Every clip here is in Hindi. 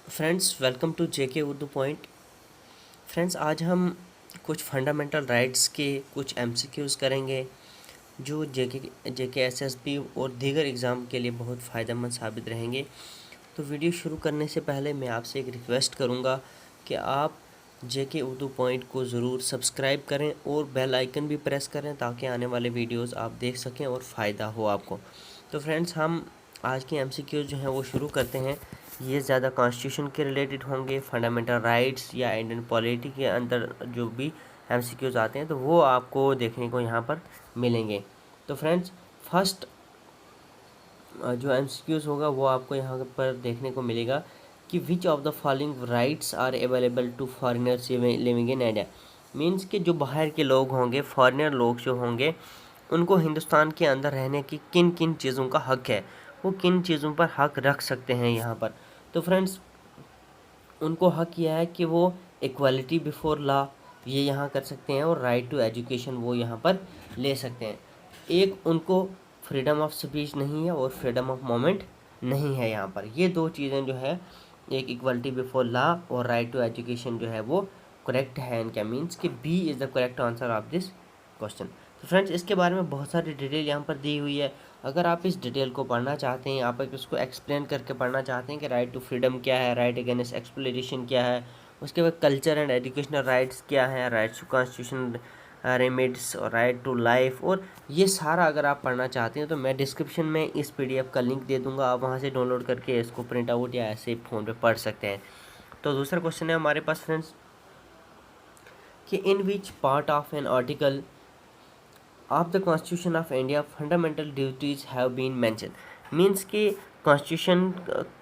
Friends, welcome to JK Urdu point. Friends, आज हम कुछ फंडामेंटल राइट्स के कुछ एमसीक्यूज़ करेंगे जो जेके एसएसबी और दीगर एग्ज़ाम के लिए बहुत फ़ायदेमंद साबित रहेंगे। तो वीडियो शुरू करने से पहले मैं आपसे एक रिक्वेस्ट करूंगा कि आप जेके उर्दू पॉइंट को ज़रूर सब्सक्राइब करें और बेल आइकन भी प्रेस करें ताकि आने वाले वीडियोस आप देख सकें और फ़ायदा हो आपको। तो फ्रेंड्स, हम आज के एमसीक्यूज़ जो हैं वो शुरू करते हैं। ये ज़्यादा कॉन्स्टिट्यूशन के रिलेटेड होंगे, फंडामेंटल राइट्स या इंडियन पॉलिटी के अंदर जो भी एमसीक्यूज़ आते हैं तो वो आपको देखने को यहाँ पर मिलेंगे। तो फ्रेंड्स, फर्स्ट जो एमसीक्यूज़ होगा वो आपको यहाँ पर देखने को मिलेगा कि which of the following rights are available to foreigners living in India. Means कि जो बाहर के लोग होंगे, फॉरेनर लोग जो होंगे, उनको हिंदुस्तान के अंदर रहने की किन किन चीज़ों का हक है, वो किन चीज़ों पर हक रख सकते हैं यहाँ पर। तो फ्रेंड्स, उनको हक यह है कि वो इक्वालिटी बिफोर लॉ ये यहाँ कर सकते हैं और राइट टू एजुकेशन वो यहाँ पर ले सकते हैं। एक उनको फ्रीडम ऑफ स्पीच नहीं है और फ्रीडम ऑफ मोमेंट नहीं है यहाँ पर। ये दो चीज़ें जो है, एक इक्वालिटी बिफोर लॉ और राइट टू एजुकेशन जो है वो करेक्ट है इनका। मीन्स कि B is the correct answer of this question. तो फ्रेंड्स, इसके बारे में बहुत सारी डिटेल यहाँ पर दी हुई है। अगर आप इस डिटेल को पढ़ना चाहते हैं, आप इसको एक्सप्लेन करके पढ़ना चाहते हैं कि राइट टू फ्रीडम क्या है, राइट अगेंस्ट एक्सप्लोइटेशन क्या है, उसके बाद कल्चर एंड एजुकेशनल राइट्स क्या है, राइट्स टू कॉन्स्टिट्यूशन रेमेड्स और राइट टू लाइफ, और ये सारा अगर आप पढ़ना चाहते हैं तो मैं डिस्क्रिप्शन में इस पीडीएफ का लिंक दे दूंगा। आप वहाँ से डाउनलोड करके इसको प्रिंट आउट या ऐसे फ़ोन पे पढ़ सकते हैं। तो दूसरा क्वेश्चन है हमारे पास फ्रेंड्स कि in which part of an article of the constitution of India fundamental duties have been mention. Means कि कॉन्स्टिट्यूशन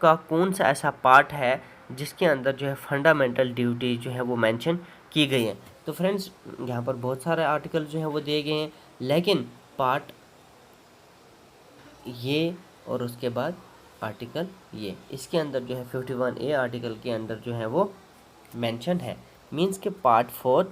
का कौन सा ऐसा पार्ट है जिसके अंदर जो है फंडामेंटल ड्यूटीज जो है वो मेंशन की गई हैं। तो फ्रेंड्स, यहाँ पर बहुत सारे आर्टिकल जो है वो दिए गए हैं, लेकिन पार्ट ये और उसके बाद आर्टिकल ये, इसके अंदर जो है 51A आर्टिकल के अंदर जो है वो मेंशन है। मीन्स के पार्ट 4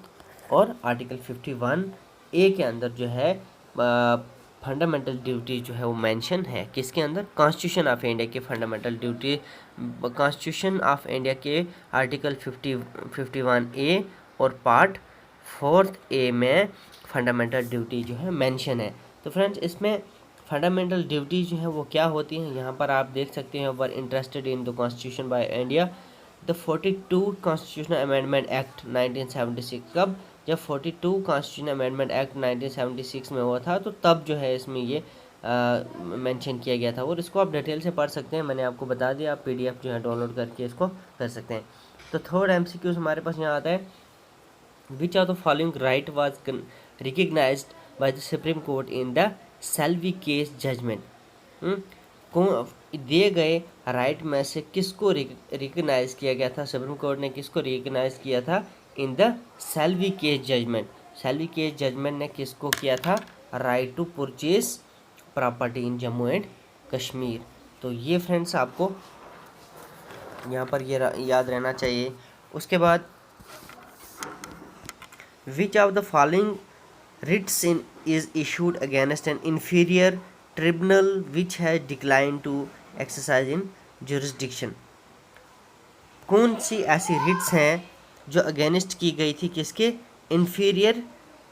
और आर्टिकल 51A के अंदर जो है फंडामेंटल ड्यूटी जो है वो मेंशन है। किसके अंदर? कॉन्स्टिट्यूशन ऑफ इंडिया के fundamental duty, constitution of India के आर्टिकल 51A और पार्ट 4A में फंडामेंटल ड्यूटी जो है मेंशन है। तो फ्रेंड्स, इसमें फंडामेंटल ड्यूटी जो है वो क्या होती हैं यहाँ पर आप देख सकते हैं। Were interested in the constitution by India the 42 constitutional amendment act 1976। कब? जब 42 कॉन्स्टिट्यूशनल अमेंडमेंट एक्ट 1976 में हुआ था, तो तब जो है इसमें ये मेंशन किया गया था। और इसको आप डिटेल से पढ़ सकते हैं, मैंने आपको बता दिया। आप पीडीएफ जो है डाउनलोड करके इसको कर सकते हैं। तो थर्ड एमसीक्यूज हमारे पास यहाँ आता है, which of the following right was recognized by the supreme court in the Selvi case judgment. कौन दिए गए राइट में से किसको रिकग्नाइज किया गया था? सुप्रीम कोर्ट ने किसको रिकग्नाइज किया था in the Selvi case judgment? Selvi case judgment ने किसको किया था? Right to purchase property in Jammu and Kashmir. तो ये फ्रेंड्स आपको यहाँ पर ये याद रहना चाहिए। उसके बाद विच of the following writs in is issued against an inferior tribunal which has declined to exercise in jurisdiction। कौन सी ऐसी रिट्स हैं जो अगेंस्ट की गई थी किसके? इन्फीरियर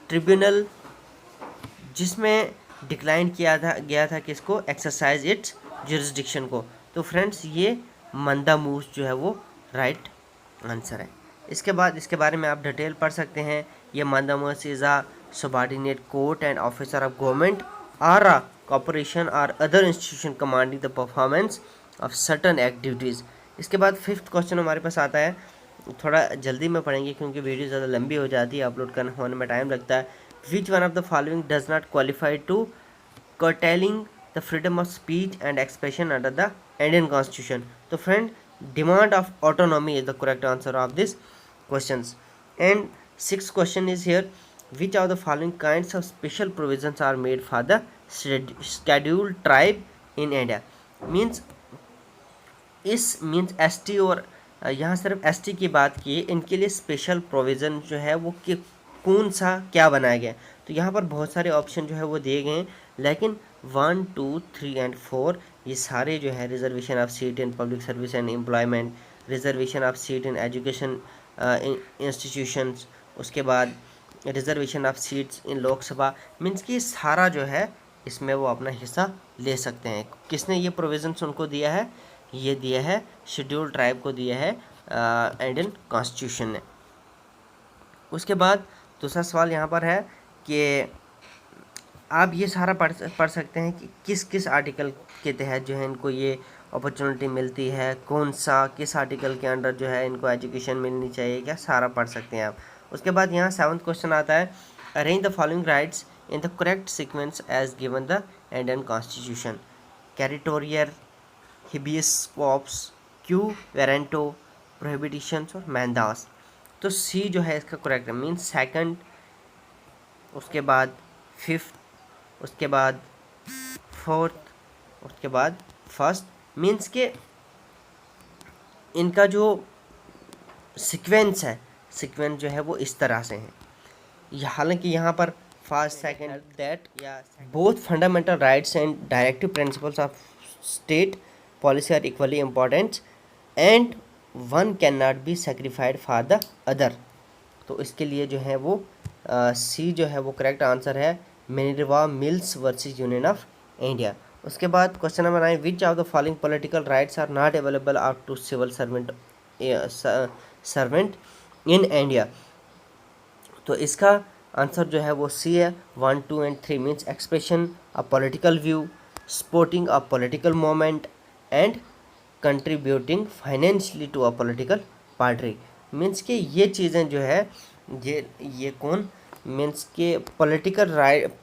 ट्रिब्यूनल, जिसमें डिक्लाइन किया था गया था किसको? एक्सरसाइज इट्स जुरिस्डिक्शन को। तो फ्रेंड्स, ये मंदामूस जो है वो राइट आंसर है। इसके बाद इसके बारे में आप डिटेल पढ़ सकते हैं। ये mandamus is a subordinate court and officer of government or a corporation or other institution commanding the performance of certain activities। इसके बाद फिफ्थ क्वेश्चन हमारे पास आता है, थोड़ा जल्दी में पढ़ेंगे क्योंकि वीडियो ज़्यादा लंबी हो जाती है, अपलोड करने होने में टाइम लगता है। Which one of the following does not qualify to curtailing the freedom of speech and expression under the Indian Constitution? तो friend, demand of autonomy is the correct answer of this questions। And sixth question is here, which of the following kinds of special provisions are made for the scheduled tribe in India? Means इस मीन्स एसटी और यहाँ सिर्फ एसटी की बात की, इनके लिए स्पेशल प्रोविज़न जो है वो कि कौन सा क्या बनाया गया? तो यहाँ पर बहुत सारे ऑप्शन जो है वो दिए गए हैं, लेकिन 1, 2, 3 एंड 4 ये सारे जो है reservation of seat in public service and employment, reservation of seat in education institutions, उसके बाद reservation of seats in Lok Sabha. Means कि सारा जो है इसमें वो अपना हिस्सा ले सकते हैं। किसने ये प्रोविजंस उनको दिया है? ये दिया है शेड्यूल्ड ट्राइब को दिया है इंडियन कॉन्स्टिट्यूशन ने। उसके बाद दूसरा सवाल यहाँ पर है कि आप ये सारा पढ़ सकते हैं कि किस किस आर्टिकल के तहत जो है इनको ये अपॉर्चुनिटी मिलती है, कौन सा किस आर्टिकल के अंडर जो है इनको एजुकेशन मिलनी चाहिए, क्या सारा पढ़ सकते हैं आप। उसके बाद यहाँ 7th क्वेश्चन आता है, arrange the following rights in the correct sequence as given the Indian constitution. Certiorari, habeas corpus, quo warranto, prohibitions और मैंदास। तो सी जो है इसका करेक्ट है, मीन्स सेकंड, उसके बाद फिफ्थ, उसके बाद फोर्थ, उसके बाद फर्स्ट। मीन्स के इनका जो सीक्वेंस है, सीक्वेंस जो है वो इस तरह से है। हालांकि यहाँ पर फर्स्ट सेकंड दैट या both fundamental rights and directive principles of state policy are equally important and one can not be sacrificed for the other. तो इसके लिए जो है वो सी जो है वो करेक्ट आंसर है, Minerva mills versus union of India. उसके बाद question number 9, which of the following political rights are not available out to civil servant in India. तो इसका आंसर जो है वो सी है, 1, 2 and 3 means expression a political view, supporting a political movement and contributing financially to a political party. Means के ये चीज़ें जो है ये कौन, मीन्स के political right,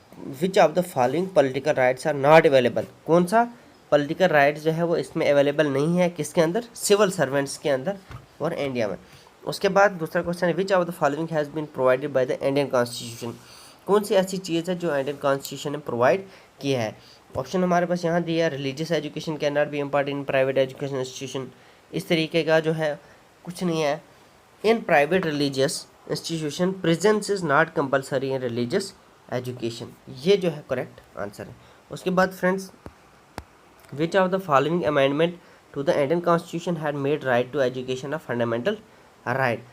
which of the following political rights are not available, कौन सा पॉलिटिकल राइट्स जो है वो इसमें अवेलेबल नहीं है, किसके अंदर, सिविल सर्वेंट्स के अंदर और इंडिया में। उसके बाद दूसरा क्वेश्चन है, which of the following has been provided by the Indian constitution. कौन सी ऐसी चीज़ है जो इंडियन कॉन्स्टिट्यूशन ने प्रोवाइड किया है। ऑप्शन हमारे पास यहाँ दिया है, religious education can not be imparted in private education institution. इस तरीके का जो है कुछ नहीं है। In private religious institution presence is not compulsory in religious education, ये जो है करेक्ट आंसर है। उसके बाद friends, which of the following amendment to the Indian constitution had made right to education a fundamental right.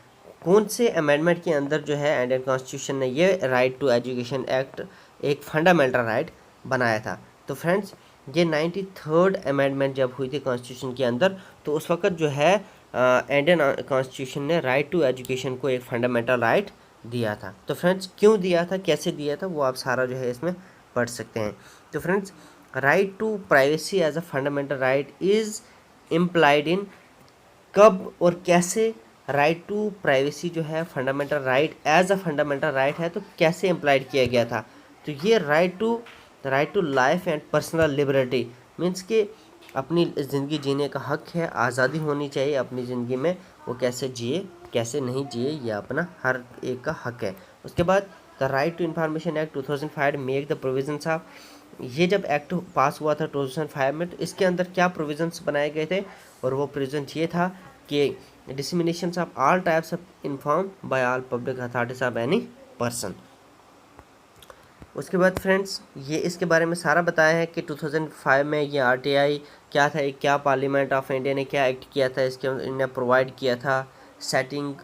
कौन से अमेंडमेंट के अंदर जो है इंडियन कॉन्स्टिट्यूशन ने ये राइट टू एजुकेशन एक्ट एक फंडामेंटल राइट बनाया था। तो फ्रेंड्स, ये 93rd अमेंडमेंट जब हुई थी कॉन्स्टिट्यूशन के अंदर, तो उस वक्त जो है इंडियन कॉन्स्टिट्यूशन ने राइट टू एजुकेशन को एक फंडामेंटल राइट दिया था। तो फ्रेंड्स, क्यों दिया था, कैसे दिया था, वो आप सारा जो है इसमें पढ़ सकते हैं। तो friends, right to privacy as a fundamental right is implied in, कब और कैसे राइट टू प्राइवेसी जो है fundamental right as a fundamental right है, तो कैसे इम्प्लाइड किया गया था। तो ये right to life and personal liberty, means कि अपनी ज़िंदगी जीने का हक है, आज़ादी होनी चाहिए अपनी ज़िंदगी में, वो कैसे जिए कैसे नहीं जिए ये अपना हर एक का हक है। उसके बाद the right to information act 2005 make the provisions of, ये जब एक्ट पास हुआ था 2005 में, तो इसके अंदर क्या प्रोविजंस बनाए गए थे, और वो प्रोविजन ये था कि dissemination of all types of inform bye all public authorities of any person. उसके बाद फ्रेंड्स, ये इसके बारे में सारा बताया है कि 2005 में ये आरटीआई क्या था, एक क्या पार्लियामेंट ऑफ इंडिया ने क्या एक्ट किया था, इसके इन्हें प्रोवाइड किया था, setting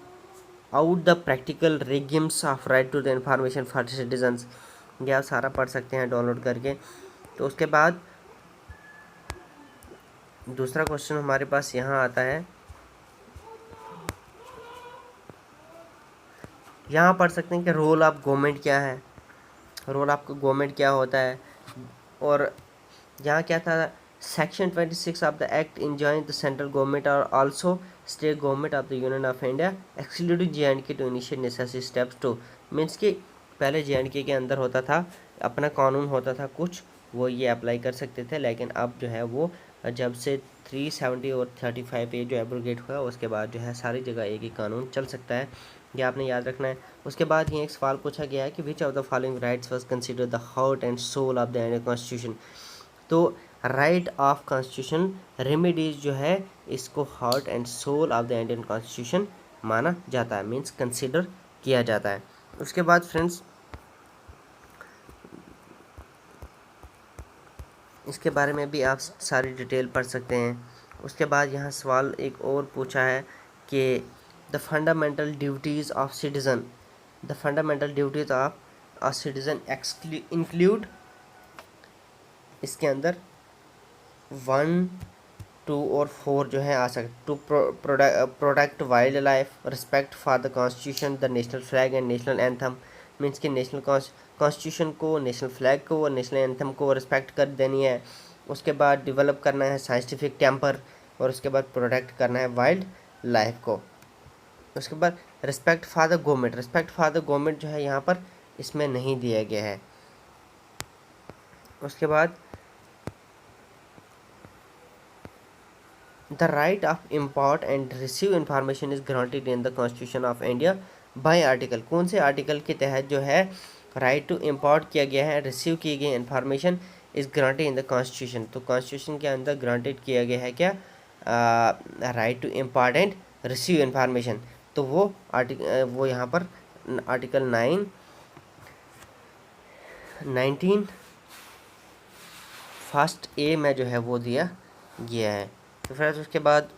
out the practical regimes of right to the information for citizens. ये आप सारा पढ़ सकते हैं डाउनलोड करके। तो उसके बाद दूसरा क्वेश्चन हमारे पास यहाँ आता है, यहाँ पढ़ सकते हैं कि रोल ऑफ गवर्नमेंट क्या है, रोल ऑफ गवर्नमेंट क्या होता है। और यहाँ क्या था, section 26 of the act enjoin the central government और also state government of the union of India excluding JNK to initiate necessary steps to, means कि पहले JNK के अंदर होता था, अपना कानून होता था कुछ, वो ये अप्लाई कर सकते थे, लेकिन अब जो है वो जब से 370 और 35 ये जो एब्रोगेट हुआ, उसके बाद जो है सारी जगह एक ही कानून चल सकता है, ये आपने याद रखना है। उसके बाद ये एक सवाल पूछा गया है कि which of the following rights was considered the heart and soul of the Indian constitution. तो राइट ऑफ कॉन्स्टिट्यूशन रेमेडीज जो है इसको heart and soul of the Indian constitution माना जाता है, मीन्स कंसिडर किया जाता है। उसके बाद फ्रेंड्स, इसके बारे में भी आप सारी डिटेल पढ़ सकते हैं। उसके बाद यहाँ सवाल एक और पूछा है कि the fundamental duties of citizen, the fundamental duties of a citizen include, इसके अंदर 1, 2 और 4 जो है आ सकते, to protect wild life, respect for the constitution, the national flag and national anthem. Means कि नेशनल कॉन्स्टिट्यूशन को, नेशनल फ्लैग को और नेशनल एंथम को रिस्पेक्ट कर देनी है। उसके बाद डेवलप करना है साइंटिफिक टेम्पर, और उसके बाद प्रोटेक्ट करना है वाइल्ड लाइफ को। उसके बाद respect for the government, respect for the government जो है यहाँ पर इसमें नहीं दिया गया है। उसके बाद the right of import and receive information is granted in the constitution of India by article, कौन से आर्टिकल के तहत जो है राइट टू इम्पोर्ट किया गया है, रिसीव की गई information is granted in the constitution. तो कॉन्स्टिट्यूशन के अंदर ग्रांटेड किया गया है क्या, right to impart and receive information. तो वो वो यहाँ पर आर्टिकल 19 फर्स्ट ए में जो है वो दिया गया है। तो फिर उसके बाद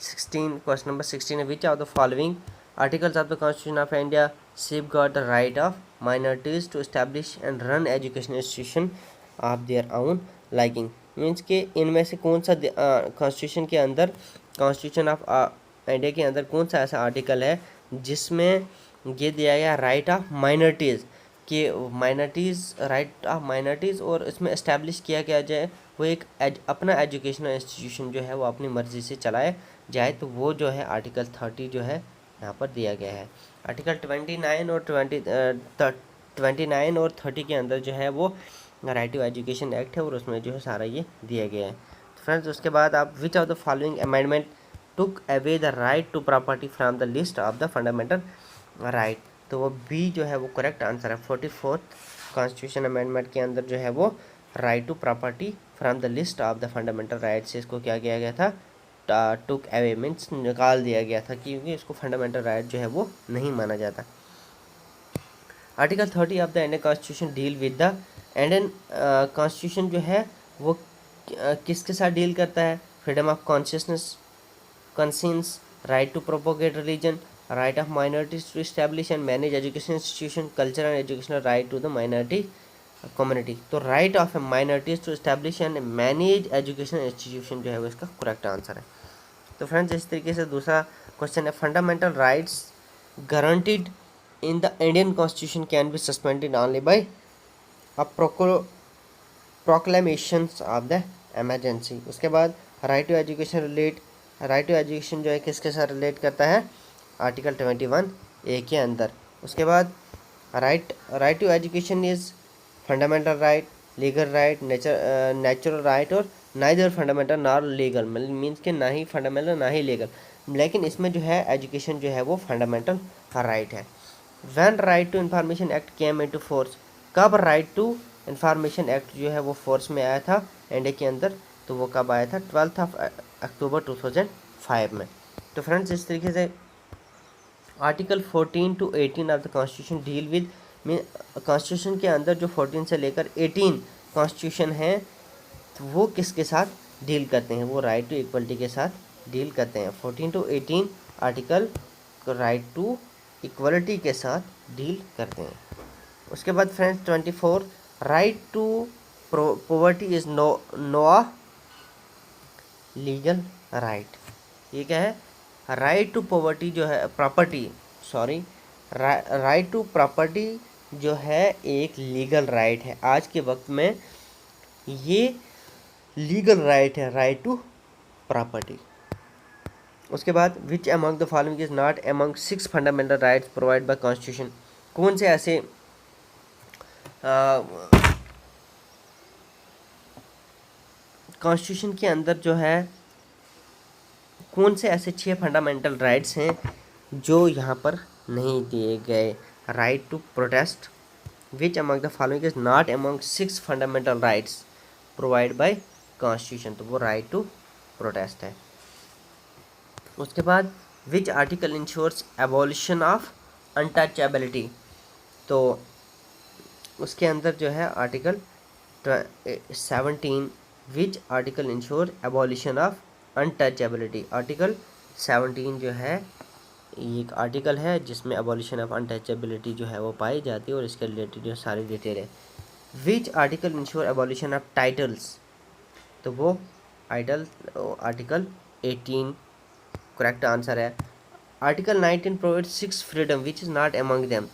16, क्वेश्चन नंबर 16 है, which of the following articles of the constitution of India safeguard the right of minorities to establish and run education institution of their own liking. Means के इनमें से कौन सा कॉन्स्टिट्यूशन के अंदर, कॉन्स्टिट्यूशन ऑफ इंडिया के अंदर कौन सा ऐसा आर्टिकल है जिसमें ये दिया गया राइट ऑफ माइनॉरिटीज़ कि माइनॉरिटीज़, राइट ऑफ माइनॉरिटीज़, और इसमें इस्टेब्लिश किया गया जाए वो एक अपना एजुकेशनल इंस्टीट्यूशन जो है वो अपनी मर्ज़ी से चलाए जाए। तो वो जो है आर्टिकल 30 जो है यहाँ पर दिया गया है। आर्टिकल 29 और 29 और 30 के अंदर जो है वो राइट टू एजुकेशन एक्ट है, और उसमें जो है सारा ये दिया गया है। तो फ्रेंड्स उसके बाद आप which of the following amendment took away the right to property from the list of the fundamental right. तो वो बी जो है वो करेक्ट आंसर है। 44th कॉन्स्टिट्यूशन अमेंडमेंट के अंदर जो है वो right to property from the list of the fundamental right से इसको क्या किया गया था, टुक अवे मीन्स निकाल दिया गया था, क्योंकि इसको फंडामेंटल राइट जो है वो नहीं माना जाता। Article 30 of the Indian constitution deal with the Indian constitution जो है वो किसके साथ डील करता है, freedom of consciousness, conscience, right to propagate religion, right of minorities to establish and manage education institution, cultural and educational right to the minority community। तो right of minorities to establish and manage education institution जो है वो इसका करेक्ट आंसर है। तो फ्रेंड्स इस तरीके से दूसरा क्वेश्चन है, fundamental rights guaranteed in the Indian constitution can be suspended only by a proclamations of the emergency. उसके बाद right to education right to education जो है किसके साथ रिलेट करता है, आर्टिकल 21 ए के अंदर। उसके बाद right to education is fundamental right, legal right, natural right, और neither fundamental nor legal, means कि ना ही फंडामेंटल ना ही लीगल, लेकिन इसमें जो है एजुकेशन जो है वो फंडामेंटल राइट है। When right to information act came into force, कब राइट टू इंफॉर्मेशन एक्ट जो है वो फोर्स में आया था इंडिया के अंदर, तो वो कब आया था, 12 अक्टूबर 2005 में। तो फ्रेंड्स इस तरीके से article 14 to 18 of the constitution deal with, constitution के अंदर जो 14 से लेकर 18 कॉन्स्टिट्यूशन है तो वो किसके साथ डील करते हैं, वो राइट टू इक्वलिटी के साथ डील करते हैं। 14 to 18 article right to equality के साथ डील करते हैं। उसके बाद friends 24 right to poverty is no legal right. ये क्या है, राइट टू पॉवर्टी जो है राइट टू प्रॉपर्टी जो है एक लीगल राइट है। आज के वक्त में ये लीगल राइट है, राइट टू प्रॉपर्टी। उसके बाद विच among the following is not among 6 fundamental rights provide by constitution, कौन से ऐसे कॉन्स्टिट्यूशन के अंदर जो है कौन से ऐसे 6 फंडामेंटल राइट्स हैं जो यहाँ पर नहीं दिए गए। Right to protest, which among the following is not among 6 fundamental rights provide by constitution, तो वो राइट टू प्रोटेस्ट है। उसके बाद which article insures abolition of untouchability, तो उसके अंदर जो है article 17 which article insure abolition of untouchability. Article 17 जो है ये एक आर्टिकल है जिसमें एबॉलिशन ऑफ अनटचेबिलिटी जो है वो पाई जाती है और इसके रिलेटेड जो सारी डिटेल है। विच article insure abolition of titles, तो वो आर्टिकल 18 करेक्ट आंसर है। Article 19 provide 6 freedom which is not among them.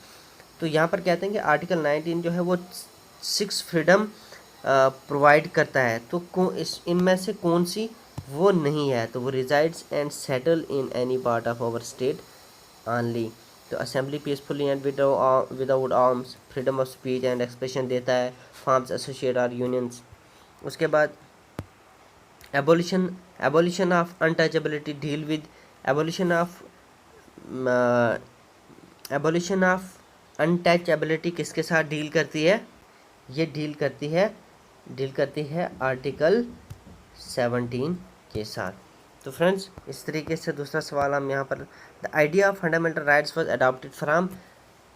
तो यहाँ पर कहते हैं कि आर्टिकल 19 जो है वो 6 फ्रीडम प्रोवाइड करता है, तो इनमें से कौन सी वो नहीं है, तो वो resides and settle in any part of our state only. तो assembly peacefully and without arms, freedom of speech and expression देता है, फार्म्स एसोसिएट आर यूनियंस। उसके बाद abolition of untouchability deal with abolition of untouchability किसके साथ डील करती है, ये डील करती है आर्टिकल 17 के साथ। तो फ्रेंड्स इस तरीके से दूसरा सवाल हम यहाँ पर, the idea of fundamental rights was adopted from,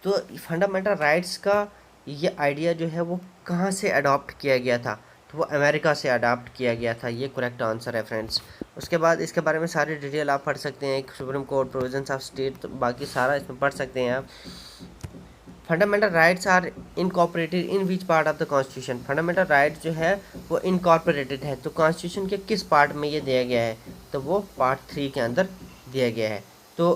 तो फंडामेंटल राइट्स का ये आइडिया जो है वो कहाँ से अडॉप्ट किया गया था, तो वो अमेरिका से अडॉप्ट किया गया था, ये करेक्ट आंसर है फ्रेंड्स। उसके बाद इसके बारे में सारी डिटेल आप पढ़ सकते हैं, supreme court provisions of state, तो बाकी सारा इसमें पढ़ सकते हैं आप। Fundamental rights are incorporated in which part of the constitution, fundamental rights जो है वो इनकॉर्पोरेटेड है, तो कॉन्स्टिट्यूशन के किस पार्ट में ये दिया गया है, तो वो पार्ट 3 के अंदर दिया गया है। तो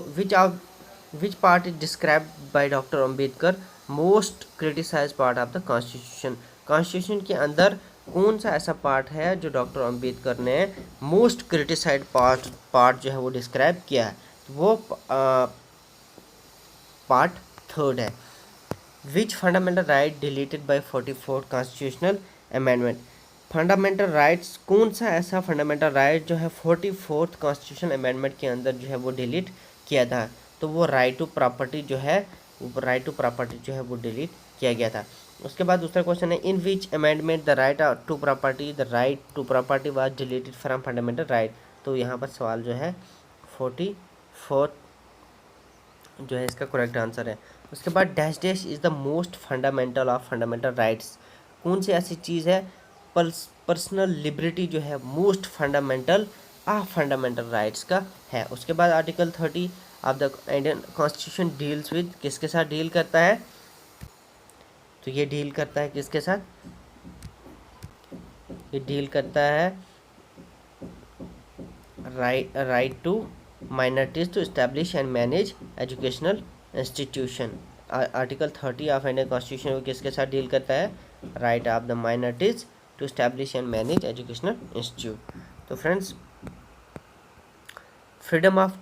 which part is described by doctor Ambedkar most criticise part of the constitution, constitution के अंदर कौन सा ऐसा पार्ट है जो डॉक्टर अम्बेडकर ने मोस्ट क्रिटिसाइड पार्ट जो है वो डिस्क्राइब किया है, तो वो पार्ट 3 है। Which fundamental right deleted by 44th constitutional amendment, fundamental rights कौन सा ऐसा फंडामेंटल राइट जो है 44th कॉन्स्टिट्यूशनल अमेंडमेंट के अंदर जो है वो डिलीट किया था, तो वो राइट टू प्रॉपर्टी जो है वो डिलीट किया गया था। उसके बाद दूसरा क्वेश्चन है, in which amendment the right to property was deleted from fundamental right, तो यहाँ पर सवाल जो है 44 जो है इसका करेक्ट आंसर है। उसके बाद dash dash is the most fundamental of fundamental rights, कौन सी ऐसी चीज़ है, पर्सनल लिबर्टी जो है most fundamental of fundamental rights का है। उसके बाद article 30 of the Indian constitution deals with, किसके साथ डील करता है, तो ये डील करता है किसके साथ, ये डील करता है right to minorities to establish and manage educational institution। Article 30 of Indian constitution वो किसके साथ डील करता है, right of the minorities to establish and manage educational institute. तो friends freedom of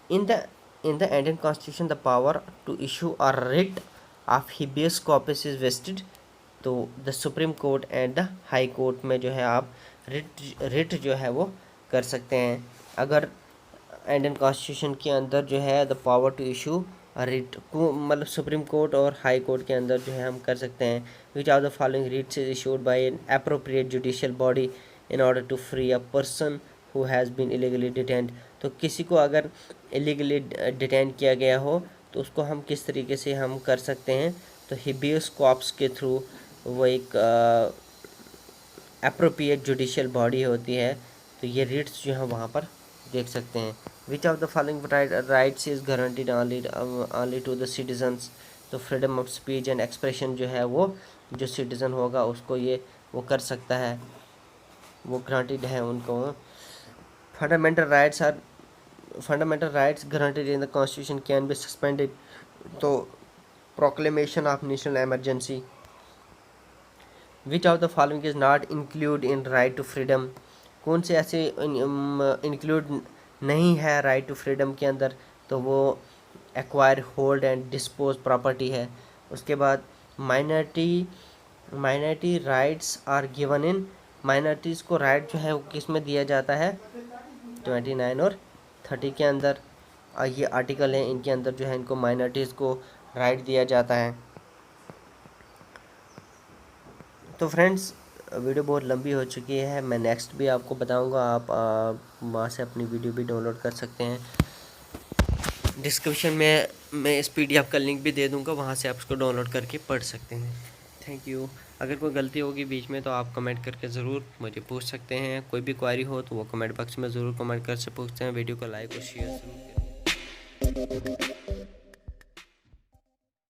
in the Indian constitution the power to issue a writ of habeas corpus is vested, तो the supreme court and the high court में जो है आप रिट जो है वो कर सकते हैं। अगर इंडियन कॉन्स्टिट्यूशन के अंदर जो है the power to issue writ को, मतलब सुप्रीम कोर्ट और हाई कोर्ट के अंदर जो है हम कर सकते हैं, which of the following writs is issued by an appropriate judicial body in order to free a person who has been illegally detained, तो किसी को अगर इलीगली डिटेन किया गया हो तो उसको हम किस तरीके से हम कर सकते हैं, तो हिबियस कॉर्पस के थ्रू, वो एक एप्रोप्रिएट जुडिशियल बॉडी होती है, तो ये रिट्स जो है वहाँ पर देख सकते हैं। Which of the following rights is guaranteed only to the citizens, तो freedom of speech and expression जो है वो जो सिटीज़न होगा उसको ये वो कर सकता है, वो ग्रांटेड है उनको। Fundamental rights guaranteed in the constitution can be suspended, तो proclamation of national emergency. Which of the following is not include in right to freedom, कौन से ऐसे इंक्लूड नहीं है राइट टू फ्रीडम के अंदर, तो वो acquire hold and dispose property है। उसके बाद minority rights are given in, minorities को राइट जो है वो किस में दिया जाता है, 29 और 30 के अंदर, और ये आर्टिकल हैं इनके अंदर जो है इनको माइनॉरिटीज़ को राइट दिया जाता है। तो फ्रेंड्स वीडियो बहुत लंबी हो चुकी है, मैं नेक्स्ट भी आपको बताऊंगा, आप वहाँ से अपनी वीडियो भी डाउनलोड कर सकते हैं। डिस्क्रिप्शन में मैं इस PDF का लिंक भी दे दूँगा, वहाँ से आप उसको डाउनलोड करके पढ़ सकते हैं। Thank you. अगर कोई गलती होगी बीच में तो आप कमेंट करके ज़रूर मुझे पूछ सकते हैं। कोई भी क्वेरी हो तो वो कमेंट बॉक्स में ज़रूर कमेंट कर से पूछते हैं। वीडियो को लाइक और शेयर ज़रूर करें।